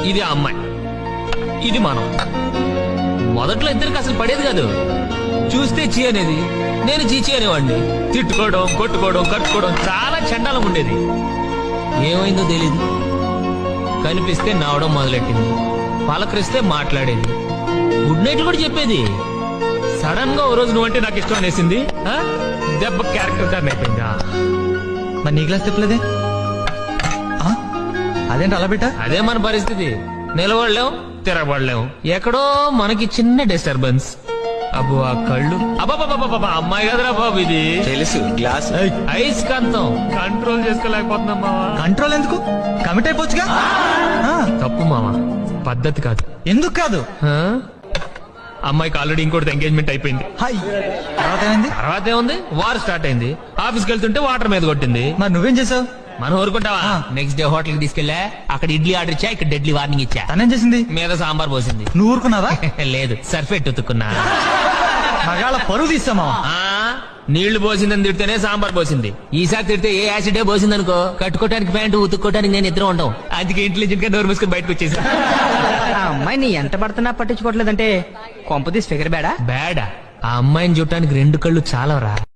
ఇది ఆ అమ్మాయి, ఇది మనం. మొదట్లో ఇద్దరికి అసలు పడేది కాదు. చూస్తే చీ అనేది, నేను చీచి అనేవాడిని. తిట్టుకోవడం, కొట్టుకోవడం, కట్టుకోవడం చాలా చండాలం ఉండేది. ఏమైందో తెలీదు, కనిపిస్తే నవ్వడం మొదలెట్టింది, పలకరిస్తే మాట్లాడేది, గుడ్ నైట్ కూడా చెప్పేది. సడన్ గా ఓ రోజు నువ్వంటే నాకు ఇష్టం అనేసింది. దెబ్బ క్యారెక్టర్ టర్న్ అయిపోయిందా? మరి నీ క్లాస్ తిప్పలేదే? అదేంటి అలా పెట్టా? అదే మన పరిస్థితి. నిలబడలేం, తిరగబడలేం. ఎక్కడో మనకి చిన్న డిస్టర్బెన్స్. అబ్బో ఆ కళ్ళు, అబ్బాబాబా అమ్మాయి కదరా బాబు ఇది. తెలుసు గ్లాస్ ఐస్కాంతం కంట్రోల్ చేసుకోలేకపోతున్నాం మావా. కంట్రోల్ ఎందుకు? కమిట్ అయిపోవచ్చుగా. తప్పు మావా, పద్ధతి కాదు. ఎందుకు కాదు? ఆ? అమ్మాయికి ఆల్రెడీ ఇంకోటి ఎంగేజ్మెంట్ అయిపోయింది. హాయ్, తర్వాత ఏమైంది? తర్వాత ఏముంది, వార్ స్టార్ట్ అయింది. ఆఫీస్కి వెళ్తుంటే వాటర్ మీద కొట్టింది. మరి నువ్వేం చేసావు? మనం ఊరుకుంటావా? నెక్స్ట్ డే హోటల్ కి తీసుకెళ్లా, అక్కడ ఇడ్లీ ఆర్డర్ ఇచ్చా, ఇక్కడ డెడ్లీ వార్నింగ్ ఇచ్చా. తనేం చేసింది? మీద సాంబార్ పోసింది. నువ్వు ఊరుకున్నావా? లేదు, సర్ఫెట్ ఉతుక్కున్నా. మగాళ్ళ పరువు తీస్తామా? నీళ్లు పోసిందని తిడితేనే సాంబార్ పోసింది. ఈసారి తిడితే ఏ యాసిడే పోసింది అనుకో, కట్టుకోవడానికి ప్యాంటు, ఉతుక్కోవడానికి నేను ఇద్దరు ఉంటాం. అందుకే ఇంటెలిజెంట్ గా నోరు మూసుకొని బయటకు వచ్చేసి. ఆ అమ్మాయి నీ ఎంత పడుతున్నా పట్టించుకోవట్లేదంటే కొంపదీసి ఫిగర్ బేడా? బ్యాడా? ఆ అమ్మాయిని చూడటానికి 2 కళ్ళు చాలవరా.